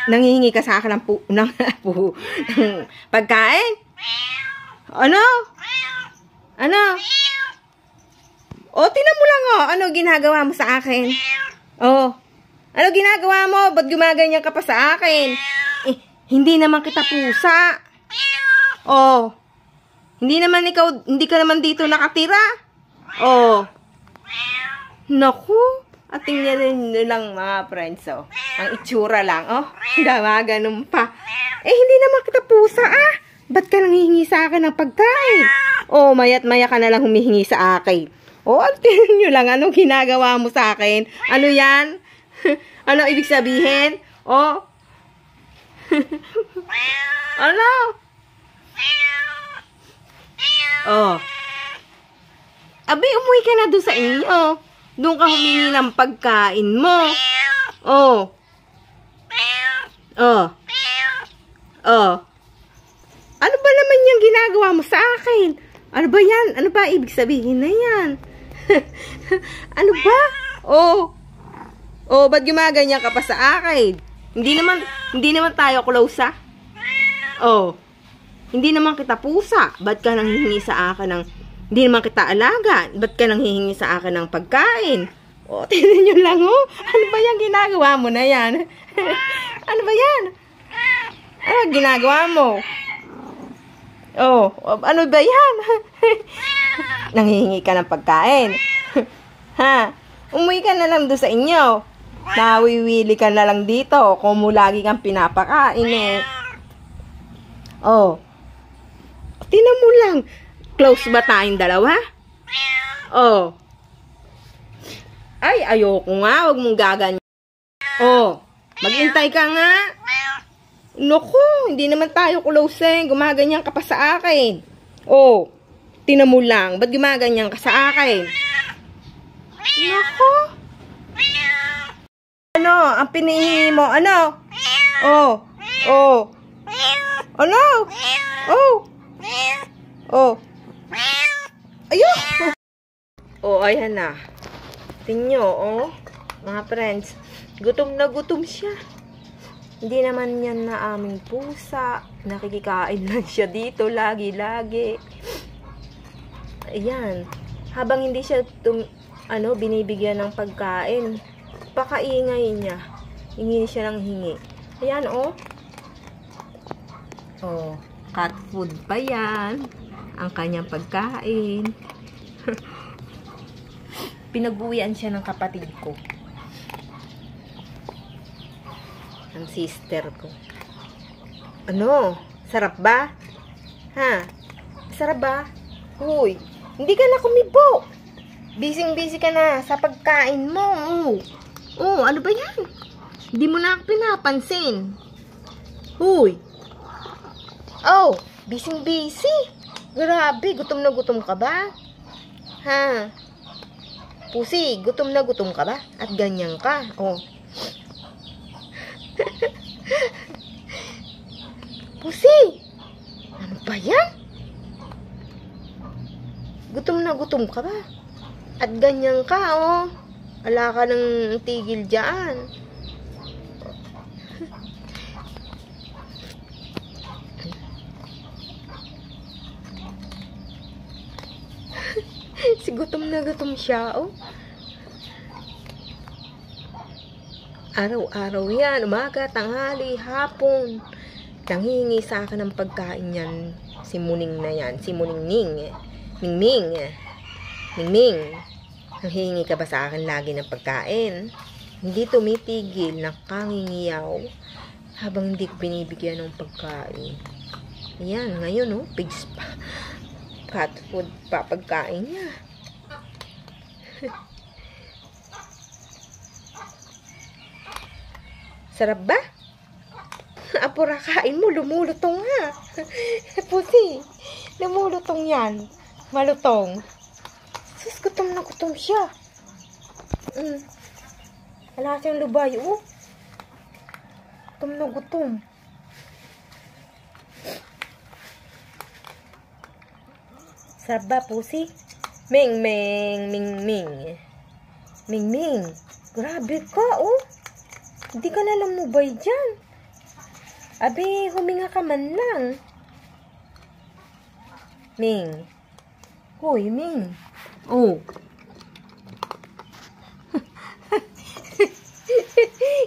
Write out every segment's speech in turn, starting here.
Nanghihingi ka sa akin ng pagkain? Ano? Ano? O, tinan mo lang ano ginagawa mo sa akin? Ano ginagawa mo? Ba't gumaganyan ka pa sa akin? Hindi naman kita pusa. Hindi ka naman dito nakatira. Naku, tingnan nyo lang mga friends, ang itsura lang, ganun pa. Hindi naman kita pusa, ba't ka nanghihingi sa akin ng pagkain? Maya't maya ka na lang humihingi sa akin. Tingnan nyo lang, anong ginagawa mo sa akin? Ano yan? Ano ibig sabihin? Ano? Abi, umuwi ka na doon sa inyo. Doon ka humingi ng pagkain mo. Ano ba naman yung ginagawa mo sa akin? Ano ba yan? Ano ba ibig sabihin na yan? Ano ba? Ba't gumaganyan ka pa sa akin? Hindi naman tayo close, hindi naman kita pusa. Ba't ka nanghihingi sa akin ng... Hindi naman kita alaga. Ba't ka nanghihingi sa akin ng pagkain? Tingnan nyo lang, Ano ba yan ginagawa mo na yan? Ano ba yan? Ano ginagawa mo? Ano ba yan? Nanghihingi ka ng pagkain. Umuwi ka na lang doon sa inyo. Nawiwili ka na lang dito kung mo lagi kang pinapakain Tingnan mo lang. Close ba tayong dalawa? Ay, ayoko nga. Huwag mong gaganyan. Maghintay ka nga. Naku, hindi naman tayo close gumaganyan ka pa sa akin. Tingnan mo lang. Ba't gumaganyan ka sa akin? Naku. Ano? Ang pinihingi mo? Ano? Ano? Ayun. Ayan na. Tingnan nyo, mga friends. Gutom na gutom siya. Hindi naman yan na aming pusa. Nakikikain lang siya dito lagi-lagi. Ayan. Habang hindi siya binibigyan ng pagkain, pakaingay niya. Hingi siya ng hingi. Ayan, cat food pa yan. Ang kanyang pagkain. Pinag-uwian siya ng kapatid ko. Ang sister ko. Ano? Sarap ba? Sarap ba? Uy, hindi ka na kumibo. Busy ka na sa pagkain mo. Ano ba yan? Hindi mo na ako pinapansin. Uy. Busy. Grabe, gutom na gutom ka ba? Pusi, gutom na gutom ka ba? At ganyan ka. Pusi, ano ba yan? Gutom na gutom ka ba? At ganyan ka, Wala ka ng tigil dyan. Si gutom na gutom siya, Araw-araw yan, umaga, tanghali, hapon. Nanghihingi sa akin ng pagkain yan. Si Muning na yan, si Muningning. Mingming. Nanghihingi ka ba sa akin lagi ng pagkain? Hindi tumitigil, nakangingiyaw. Habang hindi ko binibigyan ng pagkain. Ayan, ngayon, pigs pa. Cat food pa pagkain niya. Sarap ba? Apura, kain mo, lumulutong nga. Pusi, lumulutong yan. Malutong. Sus, gutom na gutom siya. Wala siyang lubay, Gutom na gutom. Sarap ba, Pusi? Ming. Grabe ka, Hindi ka nalang mubay dyan. Abi, huminga ka man lang. Ming. Hoy, Ming. Oh.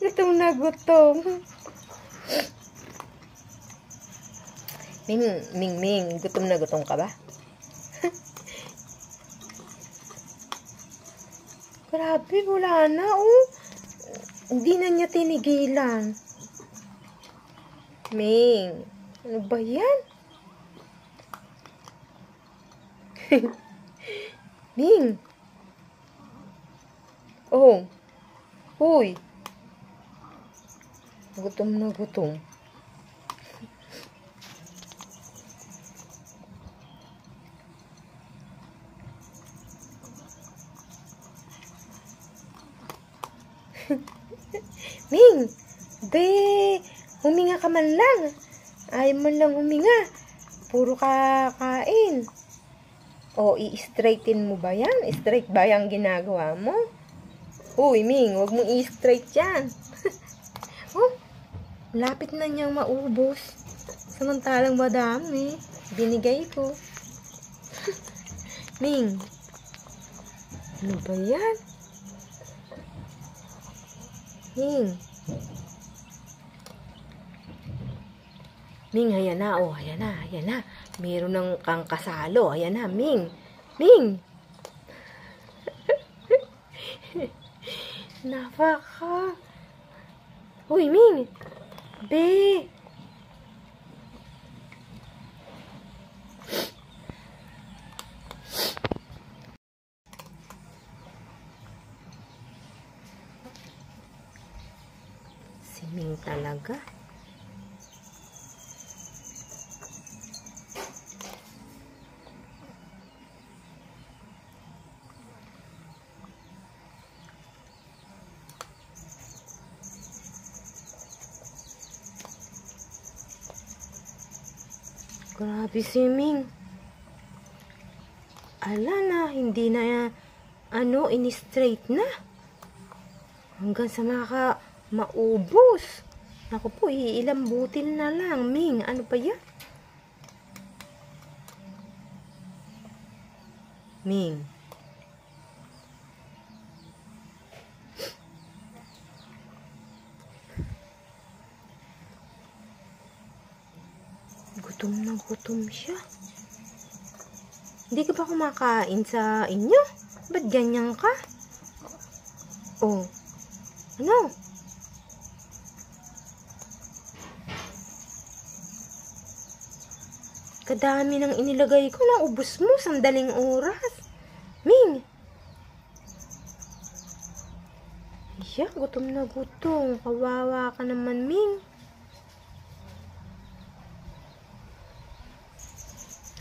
Gutom na gutom. Ming, gutom na gutom ka ba? Grabe, wala na, oh. Hindi na niya tinigilan. Ming, ano ba yan? Ming. Oh. Hoy. Gutom na gutom. Ming, huminga ka man lang. Ayaw man lang huminga. Puro kakain. O, i-straighten mo ba yan? Straight ba yung ginagawa mo? Uy, Ming, huwag mong i-straight yan. Oh, lapit na niyang maubos. Samantalang madami. Binigay ko. Ming, ano ba yan? Ming, ayan na, oh, ayan na. Meron ng kang kasalo, ayan na, Ming. Napaka. Uy, Ming. Be. Si Ming talaga. Grabe si Ming. Ala na, hindi na ini-straight na. Hanggang sa maubos. Naku po, ilang butil na lang, Ming. Ano pa yan? Ming. Gutom na gutom siya. Hindi ka ba kumakain sa inyo? Ba't ganyan ka? Oh. Ano? Kadami nang inilagay ko na ubos mo sandaling oras. Ming. Siya, gutom na gutom. Kawawa ka naman, Ming.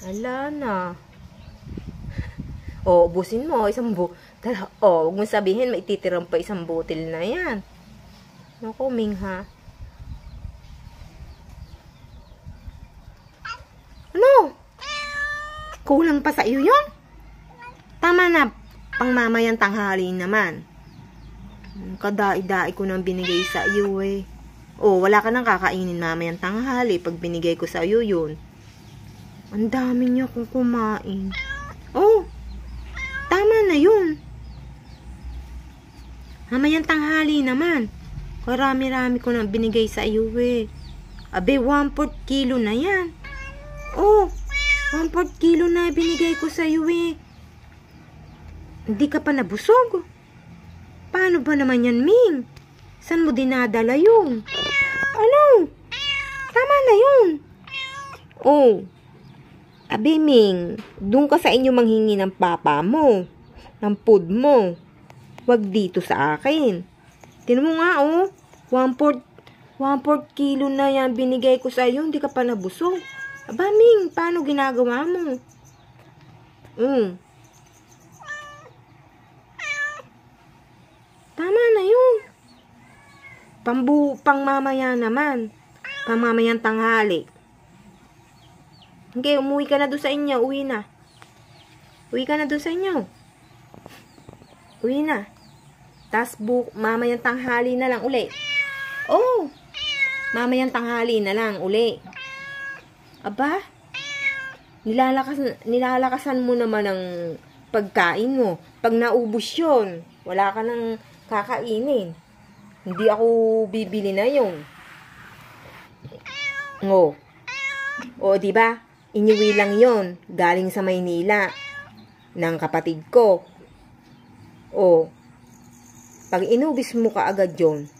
Ala na. O, ubusin mo. Huwag mo sabihin, may titirang pa isang butil na yan. Naku, Ming, ha? Ano? Kulang pa sa iyo yun? Tama na, pang mamayang tanghali naman. Kadai-dai ko nang binigay sa iyo, eh. O, wala ka nang kakainin mamayang tanghali pag binigay ko sa iyo yun. Ang dami niya kung kumain. Oh, tama na yun. Mamayang tanghali naman. Karami-rami ko nang binigay sa iyo, eh. Abe, 1/4 kilo na yan. Oh, 1/4 kilo na binigay ko sa iyo, eh. Hindi ka pa nabusog. Paano ba naman yan, Ming? Saan mo dinadala yun? Ano? Tama na yun. Oh, abi, Ming, doon ka sa inyo manghingi ng papa mo, ng food mo. Wag dito sa akin. Tinan mo nga, oh. 1/4 kilo na yan binigay ko sa iyo, hindi ka pa nabusog. Aba, Ming, paano ginagawa mo? Tama na yun. Pangmamaya naman. Pangmamayang tanghali. Okay, umuwi ka na doon sa inyo. Uwi na. Uwi ka na doon sa inyo. Uwi na. Tas mamayang tanghali na lang ulit. Oh! Mamayang tanghali na lang, uli. Aba, nilalakasan mo naman ang pagkain mo. Pag naubos yun, wala ka nang kakainin. Hindi ako bibili na yun. O, diba? Inuwi lang yon galing sa Maynila ng kapatid ko. O, pag inubis mo ka agad yun,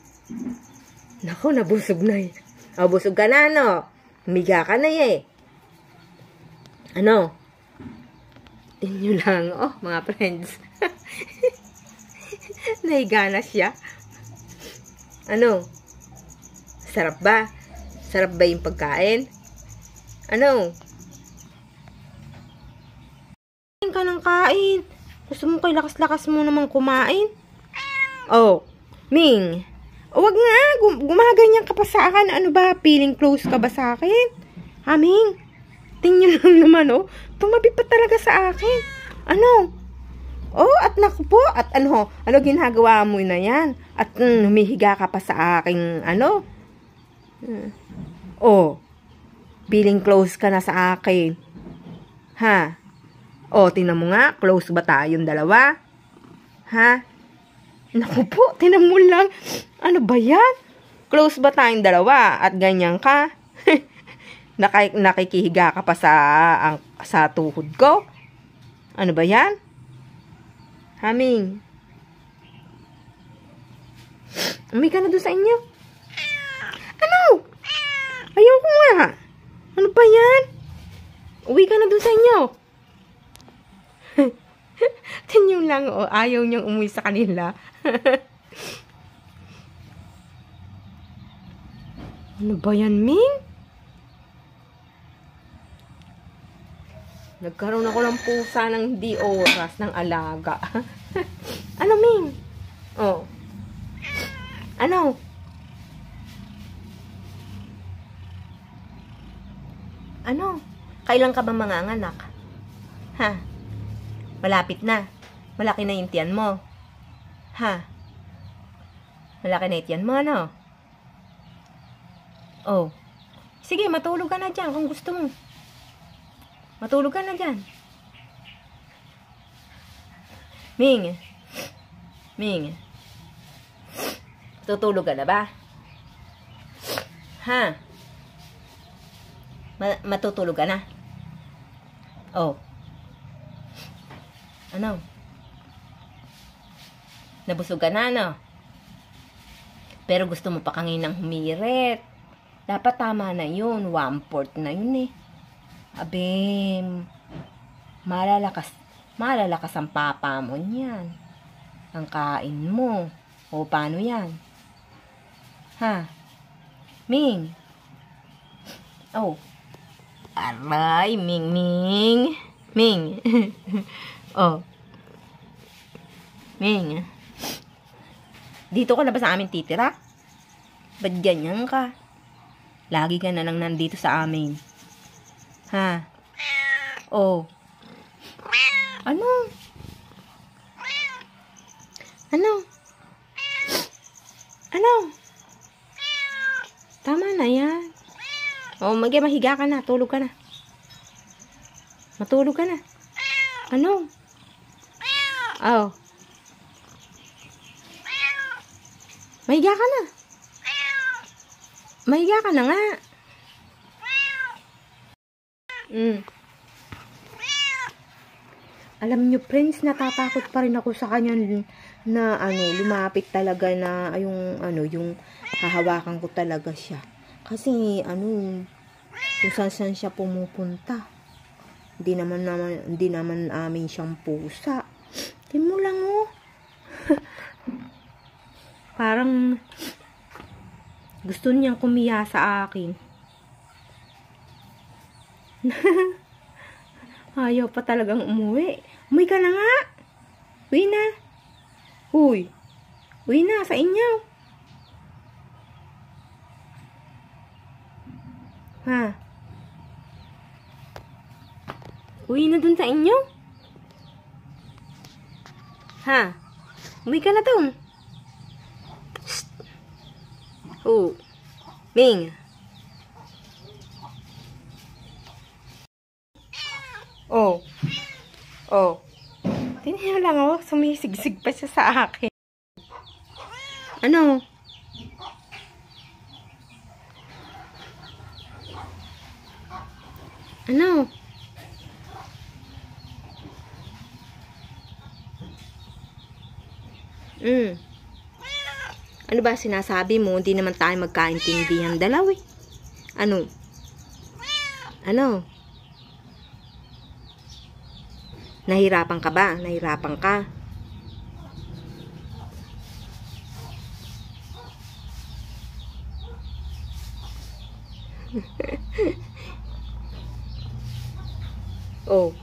naku, nabusog na eh. O, busog ka na, no? Humiga ka na eh. Ano? Inyo lang, mga friends. Nahiga na siya. Ano? Sarap ba? Sarap ba yung pagkain? Ano? Kain ka ng kain. Gusto mo kay lakas-lakas mo naman kumain? Ming. Wag nga, gumaganyan ka pa sa akin. Ano ba, feeling close ka ba sa akin? Ha, Ming? Tingnan lang naman, tumabi pa talaga sa akin. Ano? At naku po, at ano ginagawa mo na yan? At humihiga ka pa sa aking, feeling close ka na sa akin. Ha? Tingnan mo nga, close ba tayong dalawa? Ha? Naku po, tingnan mo lang. Ano ba yan? Close ba tayong dalawa? At ganyan ka? Nakikihiga ka pa sa tuhod ko? Ano ba yan? Haming. Uwi ka na doon sa inyo. Ano? Ayoko nga. Ano ba yan? Uwi ka na doon sa inyo. Tingnan lang, ayaw niyang umuwi sa kanila. Ano ba yan, Ming? Nagkaroon ako ng pusa ng hindi oras ng alaga. Ano, Ming? Ano? Ano? Kailan ka ba manganganak? Ha? Malapit na. Malaki na yung tiyan mo. Ha? Malaki na yung tiyan mo, ano? Sige, matulog ka na dyan kung gusto mo. Matulog ka na dyan. Ming. Tutulog ka na ba? Ha? Matutulog ka na? Ano? Nabusog ka na, no? Pero gusto mo pa kanginang humirit. Dapat tama na yun. 1/4 na yun eh. Abim. Malalakas ang papa mo niyan. Ang kain mo. Paano yan? Ha? Ming. Aray, Ming. Ming. Ming. Dito ka na ba sa amin titira? Ba't ganyan ka? Lagi ka na lang nandito sa amin. Ha? Ano? Tama na yan. Mahiga ka na. Tulog ka na. Matulog ka na. Ano? Mahiga ka na. Mahiga ka na nga. Alam nyo, friends, natatakot pa rin ako sa kanya na lumapit talaga na yung hahawakan ko talaga siya. Kasi kung saan siya pumupunta. Hindi naman amin siyang pusa. Tingnan mo lang, Parang gusto niyang kumiya sa akin. Ayaw pa talagang umuwi. Umuwi ka na nga. Uwi na. Uwi na sa inyo. Ha? Uwi na dun sa inyo? Ha? Uwi ka na dun. Ming. Oh. Oh. Tingnan lang oh, sumisigsig pa siya sa akin. Ano? Ano? Ano ba sinasabi mo? Hindi naman tayo magkaintindihan dalaw eh. Ano? Ano? Nahirapan ka ba? Nahirapan ka? Oh.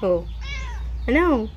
Oh. Ano?